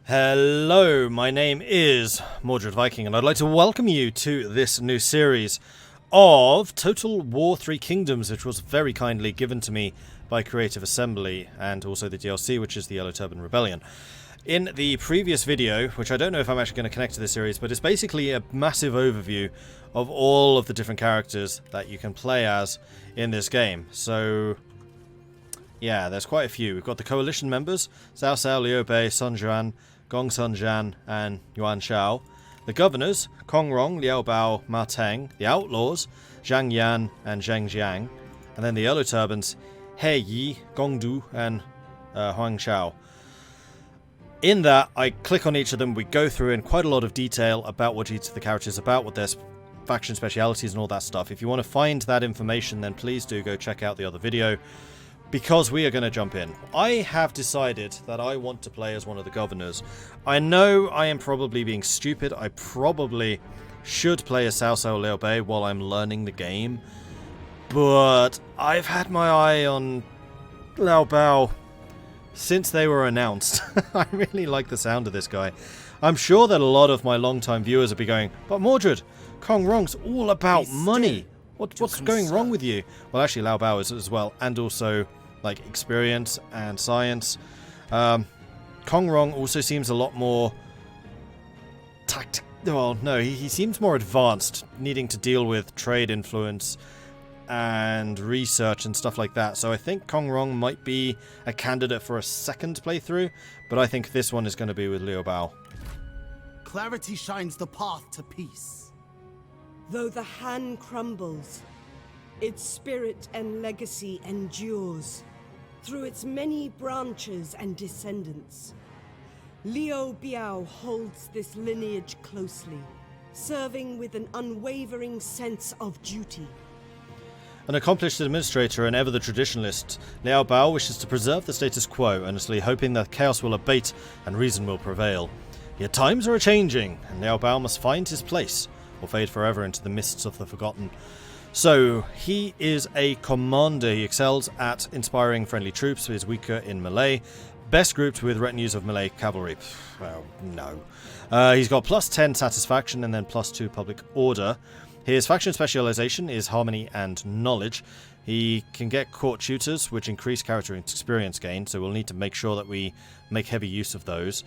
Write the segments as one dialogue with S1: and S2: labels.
S1: Hello, my name is Mordred Viking, and I'd like to welcome you to this new series of Total War 3 Kingdoms, which was very kindly given to me by Creative Assembly, and also the DLC, which is the Yellow Turban Rebellion. In the previous video, which I don't know if I'm actually going to connect to this series, but it's basically a massive overview of all of the different characters that you can play as in this game. So yeah, there's quite a few. We've got the coalition members, Cao Cao, Liu Biao, Sun Juan, Gong Sun Jian, and Yuan Shao. The governors, Kong Rong, Liu Biao, Ma Teng. The outlaws, Zhang Yan and Zheng Jiang. And then the yellow turbans, He Yi, Gong Du, and Huang Shao. In that, I click on each of them, we go through in quite a lot of detail about what each of the characters is about, what their faction specialities and all that stuff. If you want to find that information, then please do go check out the other video, because we are going to jump in. I have decided that I want to play as one of the governors. I know I am probably being stupid. I probably should play as Cao Cao Liu Bei while I'm learning the game. But I've had my eye on Liu Biao since they were announced. I really like the sound of this guy. I'm sure that a lot of my long-time viewers will be going, but Mordred, Kong Rong's all about money. What's going wrong with you? Well, actually, Liu Biao is as well, and also like experience and science. Kong Rong also seems a lot more well, no, he seems more advanced, needing to deal with trade influence and research and stuff like that. So I think Kong Rong might be a candidate for a second playthrough, but I think this one is going to be with Liu Biao.
S2: Clarity shines the path to peace.
S3: Though the Han crumbles, its spirit and legacy endures through its many branches and descendants. Liu Biao holds this lineage closely, serving with an unwavering sense of duty.
S1: An accomplished administrator and ever the traditionalist, Liu Biao wishes to preserve the status quo, earnestly hoping that chaos will abate and reason will prevail. Yet times are a-changing, and Liu Biao must find his place, or fade forever into the mists of the forgotten. So, he is a commander. He excels at inspiring friendly troops, but is weaker in melee. Best grouped with retinues of melee cavalry. Well, no. He's got plus 10 satisfaction and then plus 2 public order. His faction specialization is harmony and knowledge. He can get court tutors, which increase character and experience gain, so we'll need to make sure that we make heavy use of those.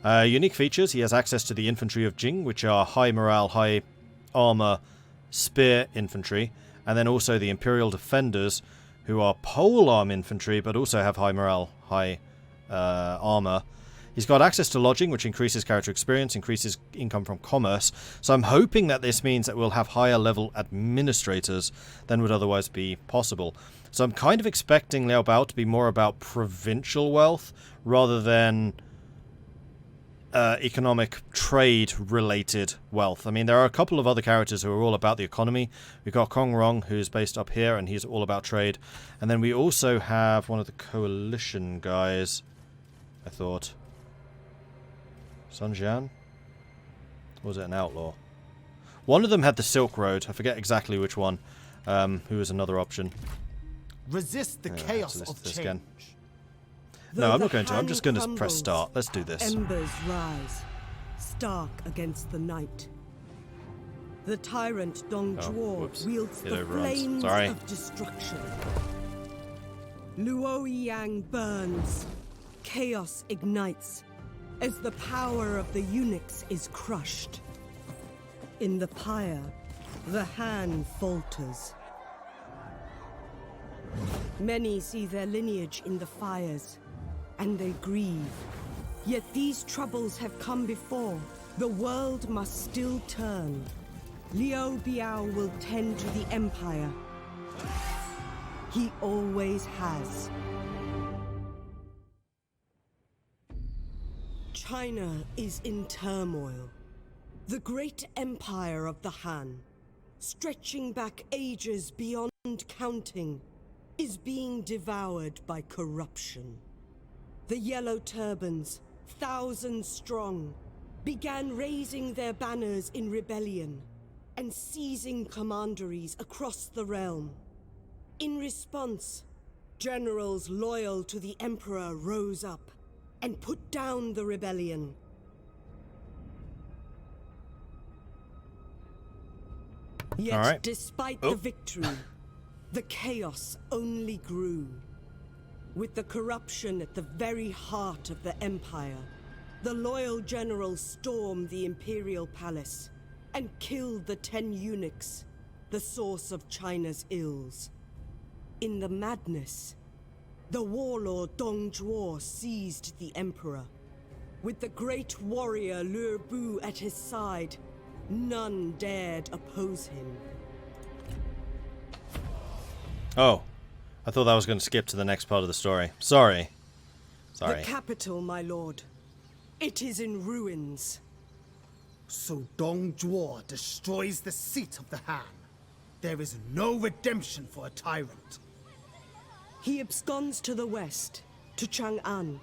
S1: Unique features, he has access to the infantry of Jing, which are high morale, high armor, spear infantry, and then also the Imperial Defenders, who are polearm infantry, but also have high morale, high armor. He's got access to lodging, which increases character experience, increases income from commerce, so I'm hoping that this means that we'll have higher level administrators than would otherwise be possible. So I'm kind of expecting Liu Biao to be more about provincial wealth, rather than economic trade-related wealth. I mean, there are a couple of other characters who are all about the economy. We've got Kong Rong, who's based up here, and he's all about trade. And then we also have one of the coalition guys, I thought. Sun Jian? Or was it an outlaw? One of them had the Silk Road. I forget exactly which one. Who was another option.
S2: Resist the chaos of change. Again.
S1: No, I'm not going to. I'm just going to press start. Let's do this.
S3: Embers rise, stark against the night. The tyrant Dong Zhuo wields the flames of destruction. Luoyang burns. Chaos ignites as the power of the eunuchs is crushed. In the pyre, the Han falters. Many see their lineage in the fires, and they grieve. Yet these troubles have come before. The world must still turn. Liu Biao will tend to the Empire. He always has. China is in turmoil. The great empire of the Han, stretching back ages beyond counting, is being devoured by corruption. The Yellow Turbans, thousands strong, began raising their banners in rebellion and seizing commanderies across the realm. In response, generals loyal to the Emperor rose up and put down the rebellion, Yet,
S1: Alright.
S3: despite the victory, the chaos only grew. With the corruption at the very heart of the Empire, the loyal generals stormed the Imperial Palace and killed the 10 eunuchs, the source of China's ills. In the madness, the warlord Dong Zhuo seized the Emperor. With the great warrior Liu Biao at his side, none dared oppose him.
S1: Oh, I thought that was going to skip to the next part of the story. Sorry.
S3: The capital, my lord. It is in ruins.
S2: So Dong Zhuo destroys the seat of the Han. There is no redemption for a tyrant.
S3: He absconds to the west, to Chang'an,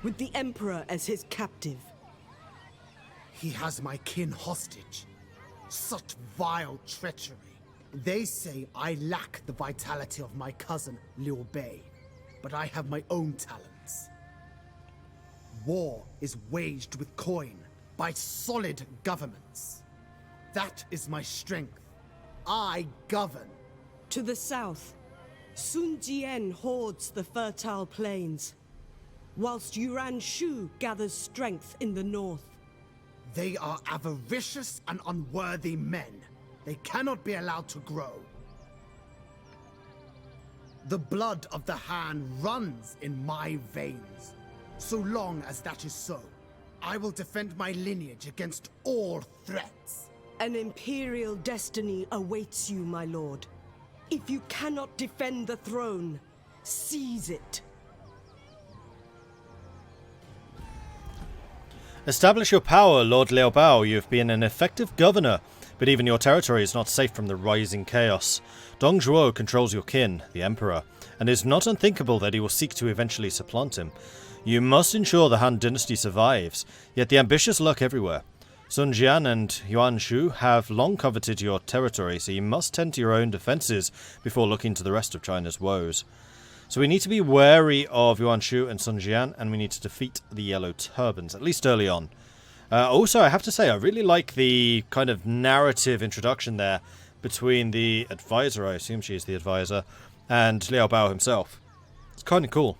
S3: with the Emperor as his captive.
S2: He has my kin hostage. Such vile treachery. They say I lack the vitality of my cousin, Liu Biao, but I have my own talents. War is waged with coin by solid governments. That is my strength. I govern.
S3: To the south, Sun Jian hoards the fertile plains, whilst Yuan Shu gathers strength in the north.
S2: They are avaricious and unworthy men. They cannot be allowed to grow. The blood of the Han runs in my veins. So long as that is so, I will defend my lineage against all threats.
S3: An imperial destiny awaits you, my lord. If you cannot defend the throne, seize it.
S1: Establish your power, Lord Liu Biao. You have been an effective governor, but even your territory is not safe from the rising chaos. Dong Zhuo controls your kin, the Emperor, and it is not unthinkable that he will seek to eventually supplant him. You must ensure the Han dynasty survives, yet the ambitious lurk everywhere. Sun Jian and Yuan Shu have long coveted your territory, so you must tend to your own defences before looking to the rest of China's woes. So we need to be wary of Yuan Shu and Sun Jian, and we need to defeat the Yellow Turbans, at least early on. Also, I have to say, I really like the kind of narrative introduction there between the advisor, I assume she is the advisor, and Liu Biao himself. It's kind of cool.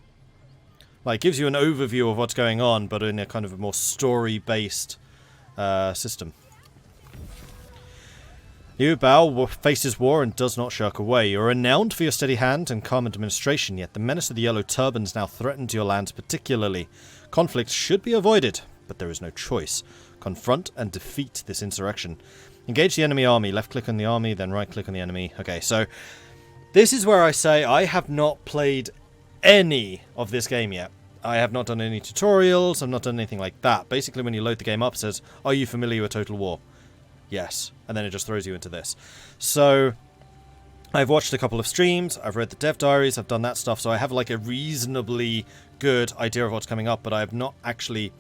S1: Like, it gives you an overview of what's going on, but in a kind of a more story-based system. Liu Biao faces war and does not shirk away. You are renowned for your steady hand and calm administration, yet the menace of the Yellow Turbans now threatens your lands particularly. Conflict should be avoided, but there is no choice. Confront and defeat this insurrection. Engage the enemy army. Left-click on the army, then right-click on the enemy. Okay, so this is where I say I have not played any of this game yet. I have not done any tutorials. I've not done anything like that. Basically, when you load the game up, it says, "Are you familiar with Total War?" Yes. And then it just throws you into this. So I've watched a couple of streams. I've read the dev diaries. I've done that stuff. So I have like a reasonably good idea of what's coming up, but I have not actually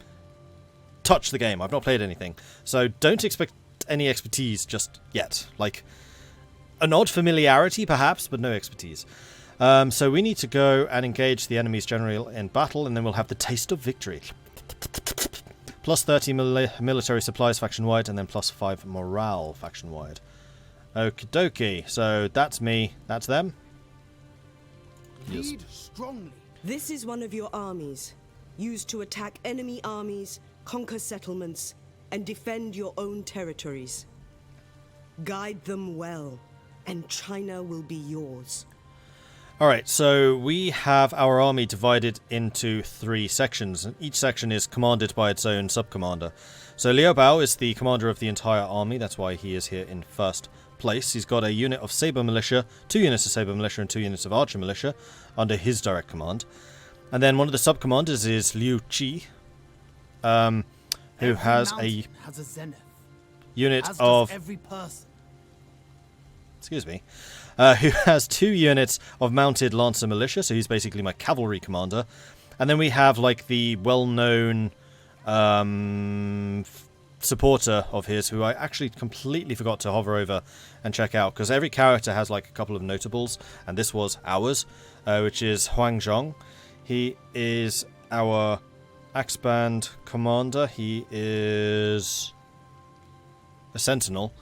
S1: touched the game. I've not played anything. So don't expect any expertise just yet. Like an odd familiarity, perhaps, but no expertise. So we need to go and engage the enemy's general in battle, and then we'll have the taste of victory. Plus 30 military supplies faction-wide, and then plus 5 morale faction-wide. Okie dokie. So that's me. That's them.
S2: Lead strongly.
S3: This is one of your armies, used to attack enemy armies, conquer settlements, and defend your own territories. Guide them well, and China will be yours.
S1: Alright, so we have our army divided into 3 sections, and each section is commanded by its own sub-commander. So Liu Biao is the commander of the entire army, that's why he is here in first place. He's got a unit of Saber Militia, 2 units of Saber Militia and 2 units of Archer Militia under his direct command. And then one of the sub-commanders is Liu Qi, who has a
S2: zenith,
S1: unit
S2: as
S1: of...
S2: does every person.
S1: Excuse me. Who has 2 units of mounted Lancer Militia, so he's basically my cavalry commander. And then we have, like, the well-known supporter of his, who I actually completely forgot to hover over and check out, because every character has, like, a couple of notables, and this was ours, which is Huang Zhong. He is our Axe Band commander. He is a sentinel.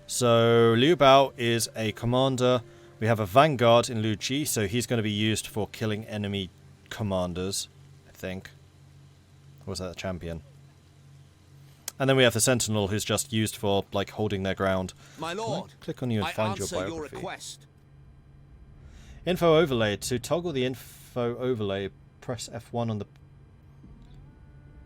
S1: So Liu Biao is a commander. We have a vanguard in Liu Qi, so he's going to be used for killing enemy commanders, I think. Or was that the champion? And then we have the sentinel, who's just used for like holding their ground.
S4: My lord,
S1: click on you and find your biography.
S4: Your request.
S1: Info overlay. To toggle the info overlay, press F1 on the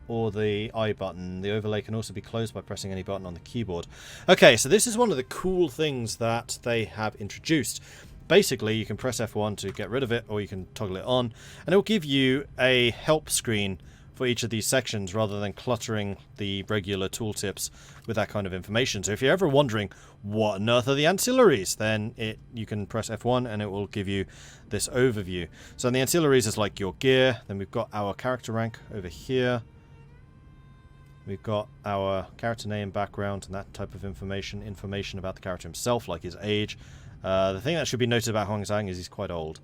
S1: or the I button. The overlay can also be closed by pressing any button on the keyboard. Okay, so this is one of the cool things that they have introduced. Basically, you can press F1 to get rid of it, or you can toggle it on, and it will give you a help screen for each of these sections rather than cluttering the regular tooltips with that kind of information. So if you're ever wondering what on earth are the ancillaries, then you can press F1 and it will give you this overview. So in the ancillaries is like your gear, then we've got our character rank over here. We've got our character name, background, and that type of information about the character himself, like his age. The thing that should be noted about Huang Zhang is he's quite old.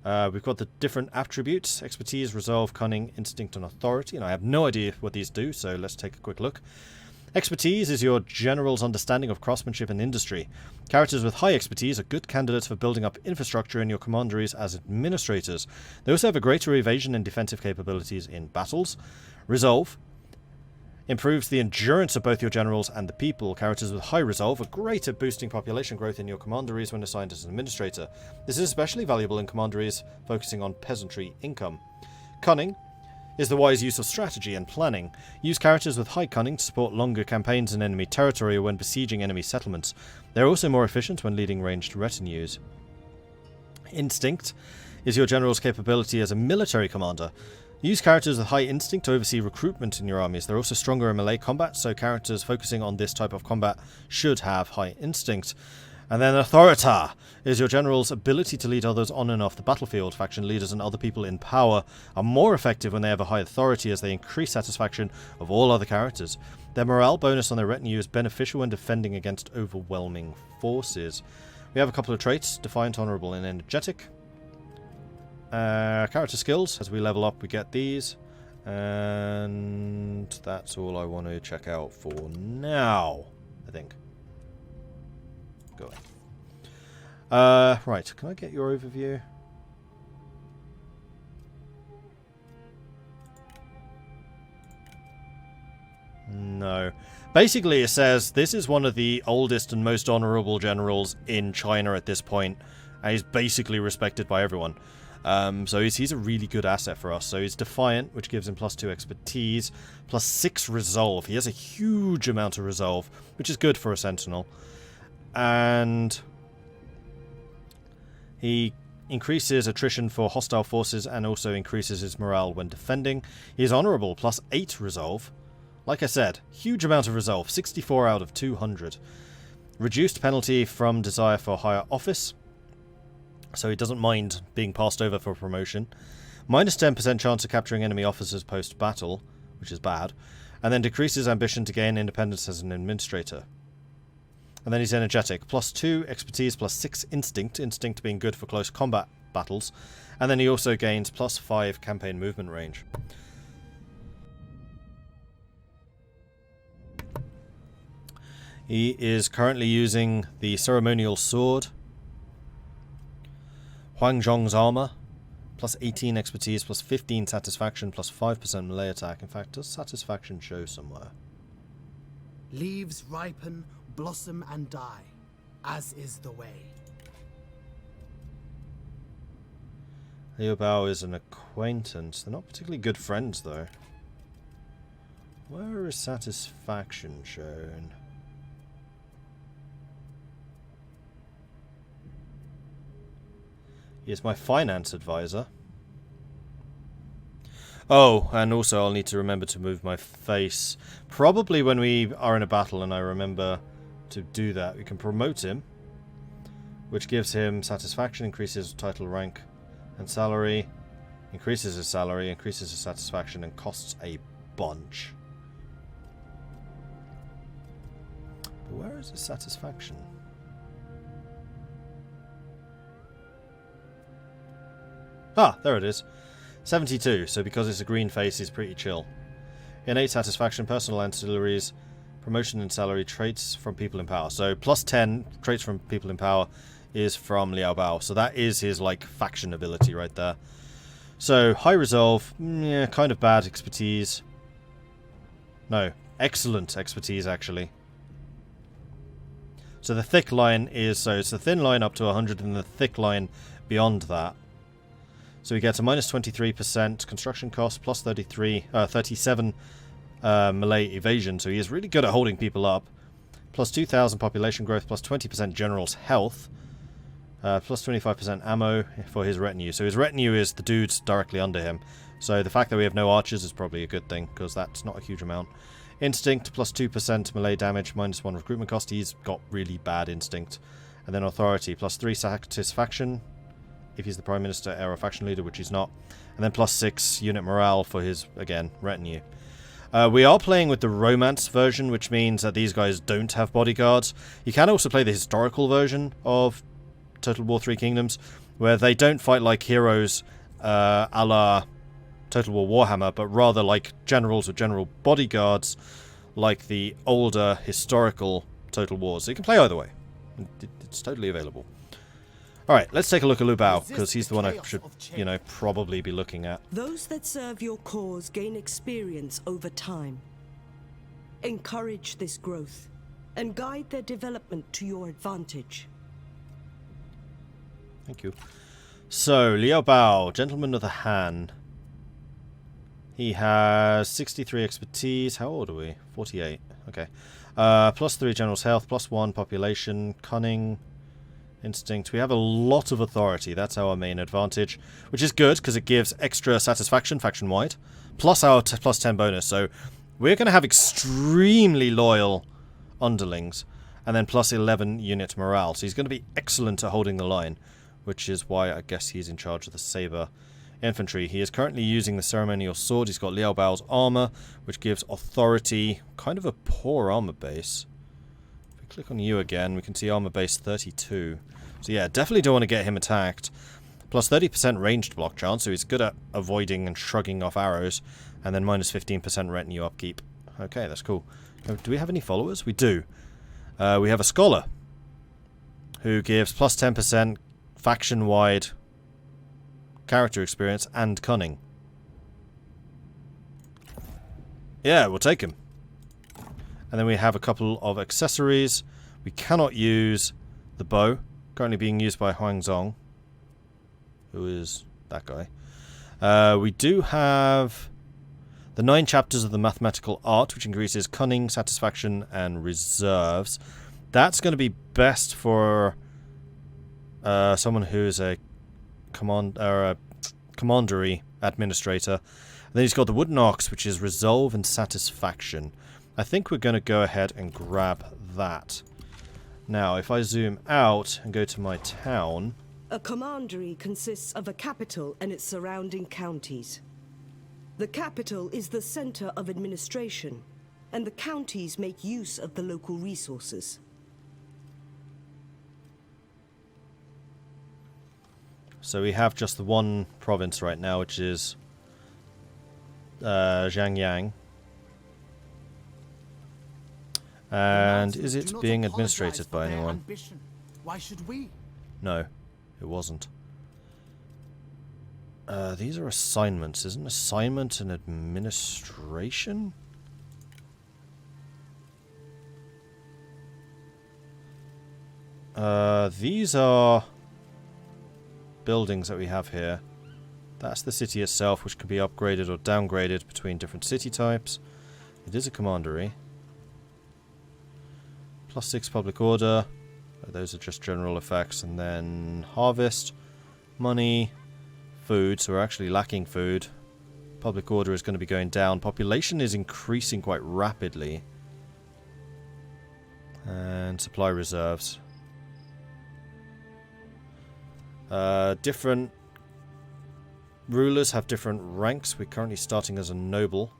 S1: We've got the different attributes: expertise, resolve, cunning, instinct, and authority. And I have no idea what these do, so let's take a quick look. Expertise is your general's understanding of craftsmanship and industry. Characters with high expertise are good candidates for building up infrastructure in your commanderies as administrators. They also have a greater evasion and defensive capabilities in battles. Resolve improves the endurance of both your generals and the people. Characters with high resolve are great at boosting population growth in your commanderies when assigned as an administrator. This is especially valuable in commanderies focusing on peasantry income. Cunning is the wise use of strategy and planning. Use characters with high cunning to support longer campaigns in enemy territory or when besieging enemy settlements. They are also more efficient when leading ranged retinues. Instinct is your general's capability as a military commander. Use characters with high instinct to oversee recruitment in your armies. They're also stronger in melee combat, so characters focusing on this type of combat should have high instinct. And then Authorita is your general's ability to lead others on and off the battlefield. Faction leaders and other people in power are more effective when they have a high authority, as they increase satisfaction of all other characters. Their morale bonus on their retinue is beneficial when defending against overwhelming forces. We have a couple of traits: Defiant, Honourable, and Energetic. Character skills, as we level up we get these, and that's all I want to check out for now, I think. Go on. Right, can I get your overview? No. Basically it says this is one of the oldest and most honourable generals in China at this point, and he's basically respected by everyone. So he's a really good asset for us. So he's Defiant, which gives him +2 expertise, +6 resolve. He has a huge amount of resolve, which is good for a sentinel. And he increases attrition for hostile forces and also increases his morale when defending. He's Honourable, +8 resolve. Like I said, huge amount of resolve, 64 out of 200. Reduced penalty from desire for higher office, so he doesn't mind being passed over for promotion. -10% chance of capturing enemy officers post-battle, which is bad. And then decreases ambition to gain independence as an administrator. And then he's Energetic. +2 expertise, +6 instinct. Instinct being good for close combat battles. And then he also gains +5 campaign movement range. He is currently using the ceremonial sword. Huang Zhong's armor, +18 expertise, +15 satisfaction, +5% melee attack. In fact, does satisfaction show somewhere?
S2: Leaves ripen, blossom and die, as is the way.
S1: Liu Biao is an acquaintance. They're not particularly good friends, though. Where is satisfaction shown? He is my finance advisor. Oh, and also I'll need to remember to move my face. Probably when we are in a battle and I remember to do that. We can promote him, which gives him satisfaction, increases title rank and salary, increases his salary, increases his satisfaction, and costs a bunch. But where is his satisfaction? Ah, there it is. 72, so because it's a green face, he's pretty chill. Innate satisfaction, personal ancillaries, Promotion in salary, traits from people in power. So plus 10 traits from people in power is from Liu Biao. So that is his like faction ability right there. So high resolve, yeah, kind of bad expertise. No, excellent expertise actually. So the thick line is, so it's the thin line up to 100 and the thick line beyond that. So we get a minus 23% construction cost, plus 37 melee evasion. So he is really good at holding people up. Plus 2,000 population growth, plus 20% general's health. Plus 25% ammo for his retinue. So his retinue is the dudes directly under him. So the fact that we have no archers is probably a good thing, because that's not a huge amount. Instinct, plus 2% melee damage, minus 1 recruitment cost. He's got really bad instinct. And then authority, plus 3 satisfaction, if he's the Prime Minister, heir or faction leader, which he's not. And then plus 6 unit morale for his, again, retinue. We are playing with the romance version, which means that these guys don't have bodyguards. You can also play the historical version of Total War 3 Kingdoms, where they don't fight like heroes a la Total War Warhammer, but rather like generals with general bodyguards, like the older historical Total Wars. So you can play either way. It's totally available. Alright, let's take a look at Liu Biao, because he's the one I should, you know, probably be looking at.
S3: Those that serve your cause gain experience over time. Encourage this growth, and guide their development to your advantage.
S1: Thank you. So, Liu Biao, Gentleman of the Han. He has 63 expertise. How old are we? 48. Okay. Plus 3 general's health, plus 1 population, cunning, instinct. We have a lot of authority. That's our main advantage, which is good because it gives extra satisfaction faction-wide, plus our plus 10 bonus. So we're going to have extremely loyal underlings, and then plus 11 unit morale. So he's going to be excellent at holding the line, which is why I guess he's in charge of the saber infantry. He is currently using the ceremonial sword. He's got Liu Bao's armor, which gives authority. Kind of a poor armor base. If we click on you again, we can see armor base 32. So yeah, definitely don't want to get him attacked. Plus 30% ranged block chance, so he's good at avoiding and shrugging off arrows. And then minus 15% retinue upkeep. Okay, that's cool. Do we have any followers? We do. We have a scholar, who gives plus 10% faction-wide character experience and cunning. Yeah, we'll take him. And then we have a couple of accessories. We cannot use the bow, currently being used by Huang Zong, who is that guy. We do have the 9 chapters of the mathematical art, which increases cunning, satisfaction, and reserves. That's going to be best for someone who is a commandery administrator. And then he's got the wooden ox, which is resolve and satisfaction. I think we're going to go ahead and grab that. Now, if I zoom out and go to my town...
S3: A commandery consists of a capital and its surrounding counties. The capital is the center of administration, and the counties make use of the local resources.
S1: So we have just the one province right now, which is Zhangyang. And is it being administrated by anyone?
S2: Why should we?
S1: No, it wasn't. These are assignments. Isn't assignment an administration? These are buildings that we have here. That's the city itself, which can be upgraded or downgraded between different city types. It is a commandery. Plus 6 public order. Those are just general effects. And then harvest, money, food. So we're actually lacking food. Public order is going to be going down. Population is increasing quite rapidly. And supply reserves. Different rulers have different ranks. We're currently starting as a noble.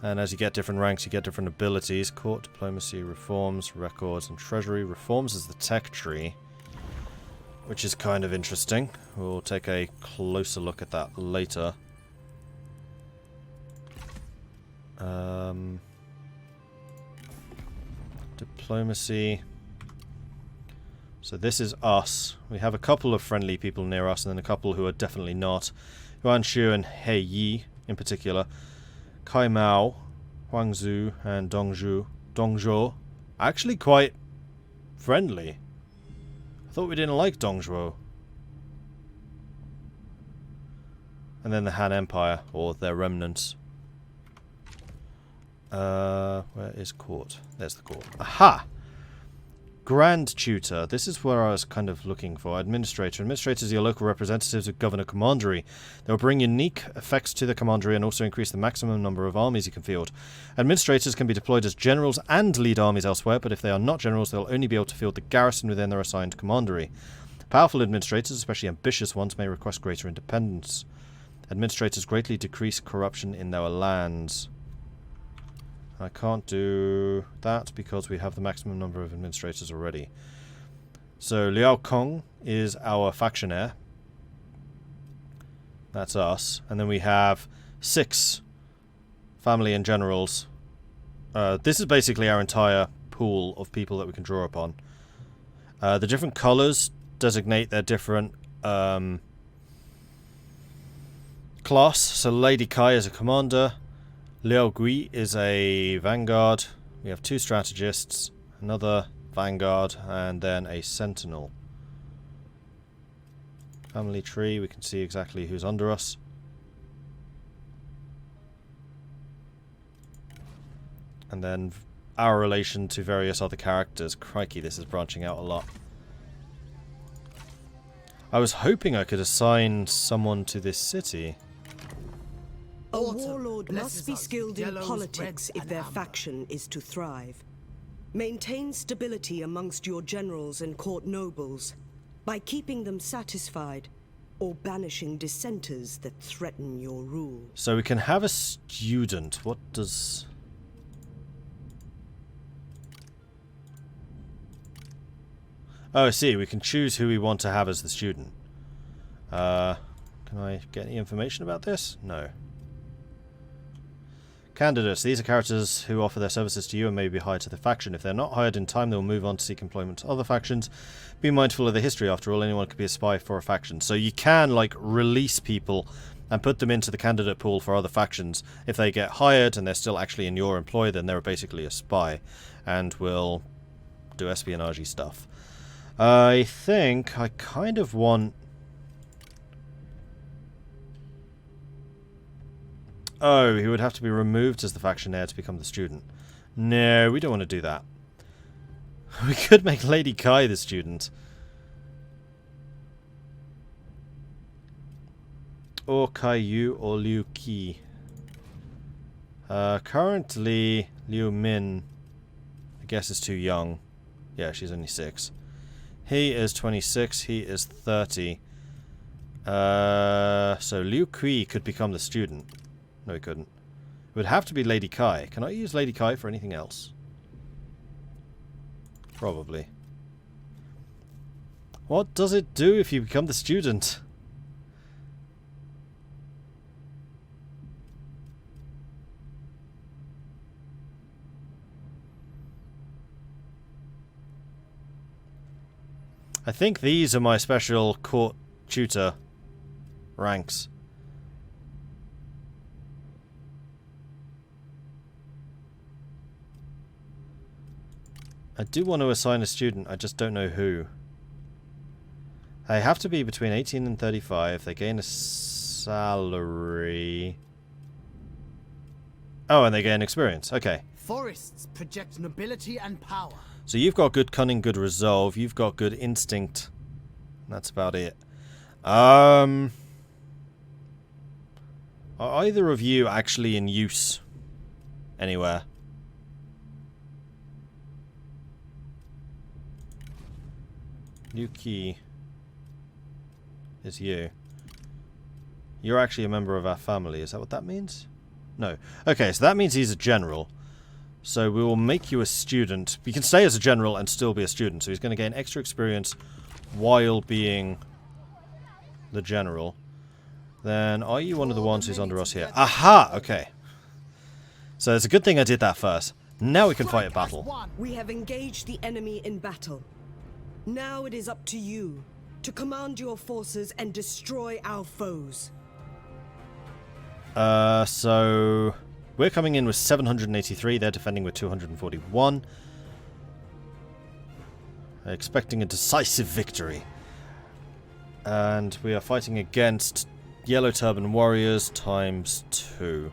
S1: And as you get different ranks, you get different abilities. Court, diplomacy, reforms, records, and treasury. Reforms is the tech tree, which is kind of interesting. We'll take a closer look at that later. Diplomacy. So this is us. We have a couple of friendly people near us, and then a couple who are definitely not. Yuan Shu and He Yi, in particular. Kai Mao, Huang Zhu, and Dong Zhuo. Actually quite friendly. I thought we didn't like Dong Zhuo. And then the Han Empire, or their remnants. Where is court? There's the court. Aha! Grand Tutor. This is where I was kind of looking for. Administrator. Administrators are your local representatives of Governor Commandery. They will bring unique effects to the Commandery and also increase the maximum number of armies you can field. Administrators can be deployed as generals and lead armies elsewhere, but if they are not generals, they'll only be able to field the garrison within their assigned Commandery. Powerful administrators, especially ambitious ones, may request greater independence. Administrators greatly decrease corruption in their lands. I can't do that because we have the maximum number of administrators already. So Liao Kong is our faction heir. That's us. And then we have 6 family and generals. This is basically our entire pool of people that we can draw upon. The different colours designate their different class. So Lady Kai is a commander. Liao Gui is a vanguard. We have 2 strategists, another vanguard, and then a sentinel. Family tree, we can see exactly who's under us. And then our relation to various other characters. Crikey, this is branching out a lot. I was hoping I could assign someone to this city.
S3: A warlord must be skilled in politics if their faction is to thrive. Maintain stability amongst your generals and court nobles by keeping them satisfied or banishing dissenters that threaten your rule.
S1: So we can have a student. What does... Oh, I see. We can choose who we want to have as the student. Can I get any information about this? No. Candidates. These are characters who offer their services to you and may be hired to the faction. If they're not hired in time, they'll move on to seek employment to other factions. Be mindful of the history. After all, anyone could be a spy for a faction. So you can, like, release people and put them into the candidate pool for other factions. If they get hired and they're still actually in your employ, then they're basically a spy and will do espionage-y stuff. I think I kind of want... Oh, he would have to be removed as the faction heir to become the student. No, we don't want to do that. We could make Lady Kai the student. Or Kai Yu or Liu Qi. Currently, Liu Min, I guess, is too young. Yeah, she's only 6. He is 26, he is 30. So Liu Qi could become the student. No, he couldn't. It would have to be Lady Kai. Can I use Lady Kai for anything else? Probably. What does it do if you become the student? I think these are my special court tutor ranks. I do want to assign a student, I just don't know who. They have to be between 18 and 35. They gain a salary. Oh, and they gain experience. Okay.
S2: Forests project nobility and power.
S1: So you've got good cunning, good resolve. You've got good instinct. That's about it. Are either of you actually in use anywhere? Liu Qi is you. You're actually a member of our family. Is that what that means? No. Okay, so that means he's a general. So we will make you a student. You can stay as a general and still be a student. So he's going to gain extra experience while being the general. Then are you one of the ones who's under us here? Aha! Okay. So it's a good thing I did that first. Now we can fight a battle.
S3: We have engaged the enemy in battle. Now it is up to you to command your forces and destroy our foes.
S1: So we're coming in with 783. They're defending with 241. Expecting a decisive victory. And we are fighting against Yellow Turban Warriors ×2.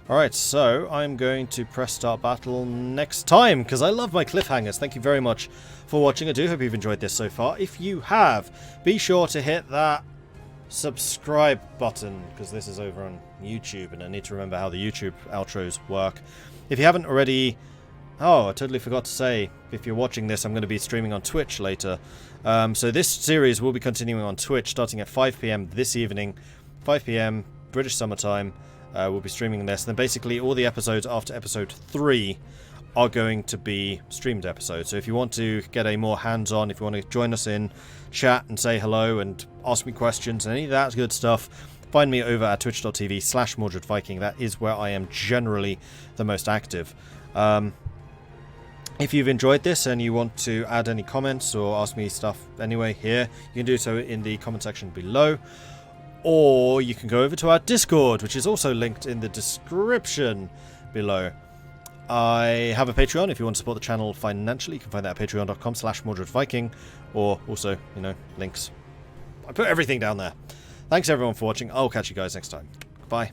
S1: Alright, so I'm going to press start battle next time, because I love my cliffhangers. Thank you very much for watching. I do hope you've enjoyed this so far. If you have, be sure to hit that subscribe button, because this is over on YouTube, and I need to remember how the YouTube outros work. If you haven't already... Oh, I totally forgot to say, if you're watching this, I'm going to be streaming on Twitch later. So this series will be continuing on Twitch, starting at 5 PM this evening. 5 PM, British summertime. We'll be streaming this. Then basically all the episodes after episode 3 are going to be streamed episodes. So if you want to get a more hands-on, if you want to join us in chat and say hello and ask me questions and any of that good stuff, find me over at twitch.tv/Mordred Viking. That is where I am generally the most active. If you've enjoyed this and you want to add any comments or ask me stuff anyway here, you can do so in the comment section below. Or you can go over to our Discord, which is also linked in the description below. I have a Patreon. If you want to support the channel financially, you can find that at patreon.com/Mordred Viking. Or also, you know, links. I put everything down there. Thanks everyone for watching. I'll catch you guys next time. Bye.